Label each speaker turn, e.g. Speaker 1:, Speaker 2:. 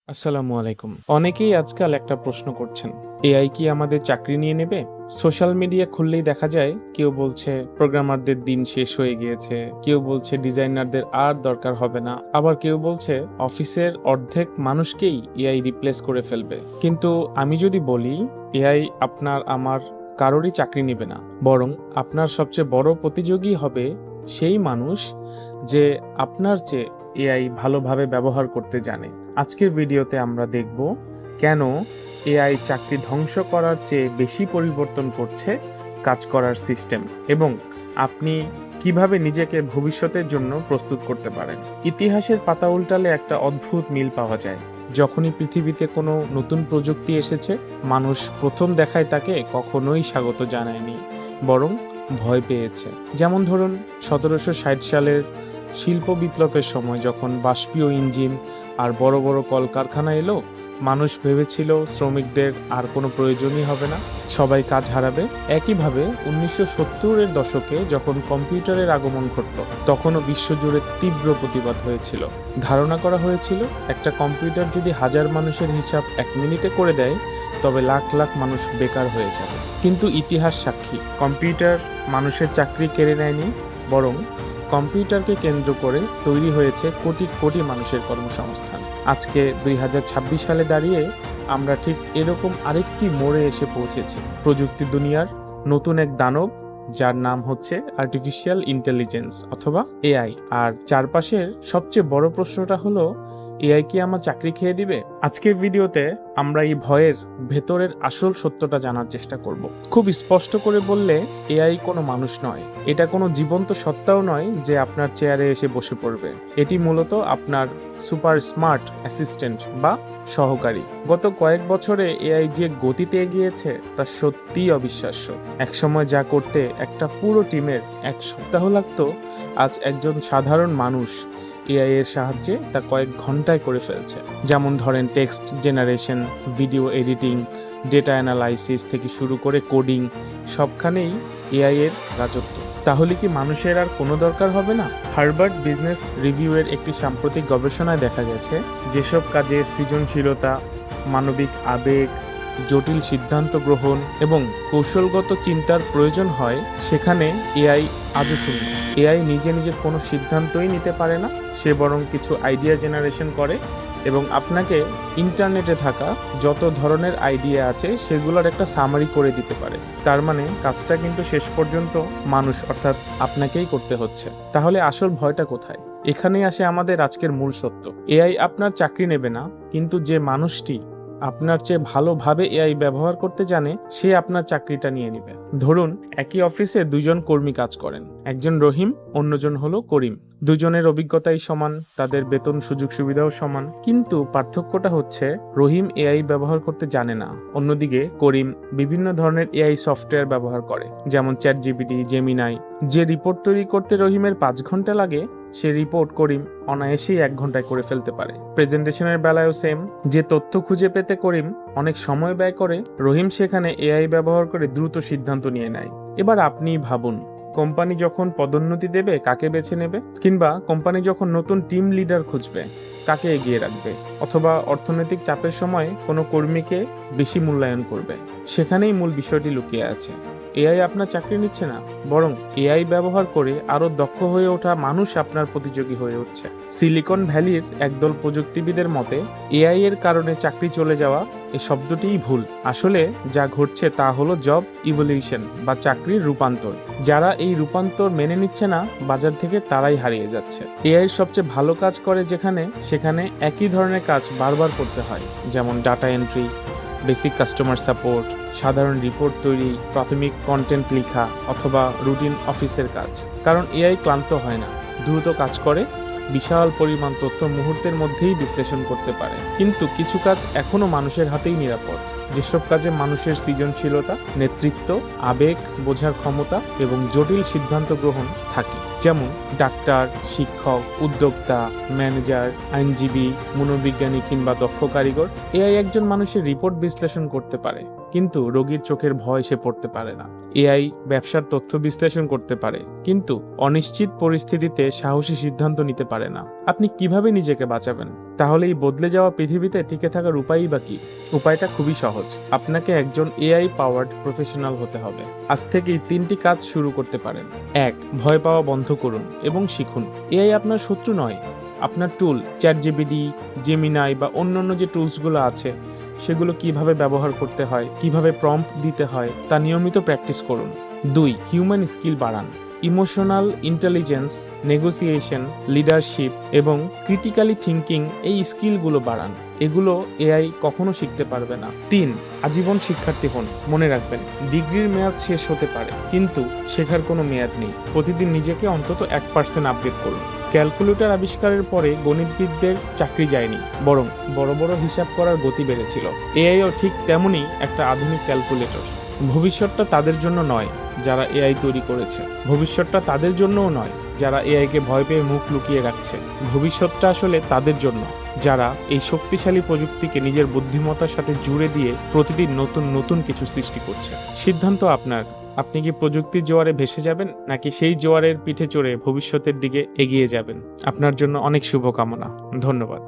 Speaker 1: আসসালামু আলাইকুম। অনেকেই আজকাল একটা প্রশ্ন করছেন, এআই কি আমাদের চাকরি নিয়ে নেবে? সোশ্যাল মিডিয়া খুললেই দেখা যায় কেউ বলছে প্রোগ্রামারদের দিন শেষ হয়ে গিয়েছে, কেউ বলছে ডিজাইনারদের আর দরকার হবে না, আবার কেউ বলছে অফিসের অর্ধেক মানুষকেই এআই রিপ্লেস করে ফেলবে। কিন্তু আমি যদি বলি এআই আপনার আমার কারোরই চাকরি নেবে না, বরং আপনার সবচেয়ে বড় প্রতিযোগী হবে সেই মানুষ যে আপনার চেয়ে এআই ভালোভাবে ব্যবহার করতে জানে। আজকের ভিডিওতে আমরা দেখব কেন এআই চাকরি ধ্বংস করার চেয়ে বেশি পরিবর্তন করছে কাজ করার সিস্টেম, এবং আপনি কিভাবে নিজেকে ভবিষ্যতের জন্য প্রস্তুত করতে পারেন। ইতিহাসের পাতা উল্টালে একটা অদ্ভুত মিল পাওয়া যায়। যখনই পৃথিবীতে কোনো নতুন প্রযুক্তি এসেছে, মানুষ প্রথম দেখায় তাকে কখনোই স্বাগত জানায়নি, বরং ভয় পেয়েছে। যেমন ধরুন 1760 সালের শিল্প বিপ্লবের সময় যখন বাষ্পীয় ইঞ্জিন আর বড় বড় কলকারখানা এলো, মানুষ ভেবেছিল শ্রমিকদের আর কোনো প্রয়োজনই হবে না, সবাই কাজ হারাবে। একইভাবে 1970-এর দশকে যখন কম্পিউটারের আগমন ঘটল, তখনও বিশ্বজুড়ে তীব্র প্রতিবাদ হয়েছিল। ধারণা করা হয়েছিল একটা কম্পিউটার যদি 1000 মানুষের হিসাব 1 মিনিটে করে দেয়, তবে লাখ লাখ মানুষ বেকার হয়ে যাবে। কিন্তু ইতিহাস সাক্ষী, কম্পিউটার মানুষের চাকরি কেড়ে নেয়নি, বরং কম্পিউটারকে কেন্দ্র করে তৈরি হয়েছে কোটি কোটি মানুষের কর্মসংস্থান। আজকে 2026 সালে দাঁড়িয়ে আমরা ঠিক এরকম আরেকটি মোড়ে এসে পৌঁছেছি। প্রযুক্তি দুনিয়ার নতুন এক দানব, যার নাম হচ্ছে আর্টিফিশিয়াল ইন্টেলিজেন্স অথবা এআই। আর চারপাশের সবচেয়ে বড় প্রশ্নটা হলো, এআই কি আমার চাকরি খেয়ে দিবে? আজকের ভিডিওতে আমরা এই ভয়ের ভেতরের আসল সত্যটা জানার চেষ্টা করব। খুব স্পষ্ট করে বললে, এআই কোনো মানুষ নয়, এটা কোনো জীবন্ত সত্তাও নয় যে আপনার চেয়ারে এসে বসে পড়বে। এটি মূলত আপনার সুপার স্মার্ট অ্যাসিস্ট্যান্ট বা সহকারী। গত কয়েক বছরে এআই যে গতিতে এগিয়েছে তা সত্যিই অবিশ্বাস্য। একসময় যা করতে একটা পুরো টিমের 1 সপ্তাহ লাগতো, আজ একজন সাধারণ মানুষ এআই এর সাহায্যে তা কয়েক ঘন্টায় করে ফেলছে। যেমন ধরেন text generation, video editing, data analysis থেকে শুরু করে কোডিং, সবখানেই এআই এর রাজত্ব। তাহলে কি মানুষের আর কোনো দরকার হবে না? হার্ভার্ড বিজনেস রিভিউয়ের একটি সাম্প্রতিক গবেষণায় দেখা গেছে, যেসব কাজে সৃজনশীলতা, মানবিক আবেগ, জটিল সিদ্ধান্ত গ্রহণ এবং কৌশলগত চিন্তার প্রয়োজন হয়, সেখানে এআই আজও শূন্য। এআই নিজে নিজে কোনো সিদ্ধান্তই নিতে পারে না, সে বরং কিছু আইডিয়া জেনারেশন করে এবং আপনাকে ইন্টারনেটে থাকা যত ধরনের আইডিয়া আছে সেগুলোর একটা সামারি করে দিতে পারে। তার মানে কাজটা কিন্তু শেষ পর্যন্ত মানুষ অর্থাৎ আপনাকেই করতে হচ্ছে। তাহলে আসল ভয়টা কোথায়? এখানেই আসে আমাদের আজকের মূল সত্য। এআই আপনার চাকরি নেবে না, কিন্তু যে মানুষটি আপনার চেয়ে ভালোভাবে এআই ব্যবহার করতে জানে, সে আপনার চাকরিটা নিয়ে নেবে। ধরুন একই অফিসে 2 জন কর্মী কাজ করেন, একজন রহিম, অন্যজন হলো করিম। দুজনের অভিজ্ঞতাই সমান, তাদের বেতন সুযোগ সুবিধাও সমান, কিন্তু পার্থক্যটা হচ্ছে রহিম এআই ব্যবহার করতে জানে না, অন্যদিকে করিম বিভিন্ন ধরনের এআই সফটওয়্যার ব্যবহার করে, যেমন চ্যাটজিপিটি, জেমিনাই। যে রিপোর্ট তৈরি করতে রহিমের 5 ঘন্টা লাগে, সে রিপোর্ট করিম অনায়াসেই 1 ঘন্টায় করে ফেলতে পারে। প্রেজেন্টেশনের বেলায়ও সেম, যে তথ্য খুঁজে পেতে করিম অনেক সময় ব্যয় করে, রহিম সেখানে এআই ব্যবহার করে দ্রুত সিদ্ধান্ত নিয়ে নেয়। এবার আপনিই ভাবুন, কোম্পানি যখন পদোন্নতি দেবে কাকে বেছে নেবে? কিংবা কোম্পানি যখন নতুন টিম লিডার খুঁজবে কাকে এগিয়ে রাখবে? অথবা অর্থনৈতিক চাপের সময় কোনো কর্মীকে বেশি মূল্যায়ন করবে? সেখানেই মূল বিষয়টি লুকিয়ে আছে। এআই আপনার চাকরি নিচ্ছে না, বরং এআই ব্যবহার করে আরো দক্ষ হয়ে ওঠা মানুষ আপনার প্রতিযোগী হয়ে উঠছে। সিলিকন ভ্যালির একদল প্রযুক্তিবিদের মতে, এআই এর কারণে চাকরি চলে যাওয়া এই শব্দটিই ভুল। আসলে যা ঘটছে তা হলো জব ইভলিউশন বা চাকরির রূপান্তর। যারা এই রূপান্তর মেনে নিচ্ছে না, বাজার থেকে তারাই হারিয়ে যাচ্ছে। এআই সবচেয়ে ভালো কাজ করে যেখানে, সেখানে একই ধরনের কাজ বারবার করতে হয়, যেমন data entry, basic customer support, সাধারণ রিপোর্ট তৈরি, প্রাথমিক কন্টেন্ট লেখা অথবা রুটিন অফিসের কাজ। কারণ এআই ক্লান্ত হয় না, দ্রুত কাজ করে, বিশাল পরিমাণ তথ্য মুহূর্তের মধ্যেই বিশ্লেষণ করতে পারে। কিন্তু কিছু কাজ এখনো মানুষের হাতেই নিরাপদ, যেসব কাজে মানুষের সৃজনশীলতা, নেতৃত্ব, আবেগ বোঝার ক্ষমতা এবং জটিল সিদ্ধান্ত গ্রহণ থাকে। যেমন ডাক্তার, শিক্ষক, উদ্যোক্তা, ম্যানেজার, আইনজীবী, মনোবিজ্ঞানী কিংবা দক্ষ কারিগর। এআই একজন মানুষের রিপোর্ট বিশ্লেষণ করতে পারে, কিন্তু রোগীর চোখের ভয় সে পড়তে পারে না। এআই ব্যবসার তথ্য বিশ্লেষণ করতে পারে, কিন্তু অনিশ্চিত পরিস্থিতিতে সাহসী সিদ্ধান্ত নিতে পারে না। আপনি কিভাবে নিজেকে বাঁচাবেন? তাহলে এই বদলে যাওয়া পৃথিবীতে টিকে থাকার উপায়ই বা কি? উপায়টা খুবই সহজ। আপনাকে একজন এআই পাওয়ার্ড প্রফেশনাল হতে হবে। আজ থেকেই 3টি কাজ শুরু করতে পারেন। 1. ভয় পাওয়া বন্ধ করুন এবং শিখুন। এআই আপনার শত্রু নয়, আপনার টুল। চ্যাটজিপিটি, জেমিনাই বা অন্যান্য যে টুলসগুলো আছে সেগুলো কিভাবে ব্যবহার করতে হয়, কিভাবে প্রম্পট দিতে হয় তা নিয়মিত প্র্যাকটিস করুন। 2. হিউম্যান স্কিল বাড়ান। ইমোশনাল ইন্টেলিজেন্স, নেগোসিয়েশন, লিডারশিপ এবং ক্রিটিক্যালি থিঙ্কিং, এই স্কিলগুলো বাড়ান। এগুলো এআই কখনো শিখতে পারবে না। 3. আজীবন শিক্ষার্থী হন। মনে রাখবেন, ডিগ্রির মেয়াদ শেষ হতে পারে, কিন্তু শেখার কোনো মেয়াদ নেই। প্রতিদিন নিজেকে অন্তত 1% আপডেট করুন। ক্যালকুলেটর আবিষ্কারের পরে গণিতবিদদের চাকরি যায়নি, বরং বড় বড় হিসাব করার গতি বেড়েছিল। এআইও ঠিক তেমনই একটা আধুনিক ক্যালকুলেটর। ভবিষ্যৎটা তাদের জন্য নয় যারা এআই তৈরি করেছে, ভবিষ্যৎটা তাদের জন্যও নয় যারা এআইকে ভয় পেয়ে মুখ লুকিয়ে রাখছে। ভবিষ্যৎটা আসলে তাদের জন্য যারা এই শক্তিশালী প্রযুক্তিকে নিজের বুদ্ধিমত্তার সাথে জুড়ে দিয়ে প্রতিদিন নতুন নতুন কিছু সৃষ্টি করছে। সিদ্ধান্ত আপনার। আপনি কি প্রযুক্তির জোয়ারে ভেসে যাবেন, নাকি সেই জোয়ারের পিঠে চড়ে ভবিষ্যতের দিকে এগিয়ে যাবেন? আপনার জন্য অনেক শুভকামনা। ধন্যবাদ।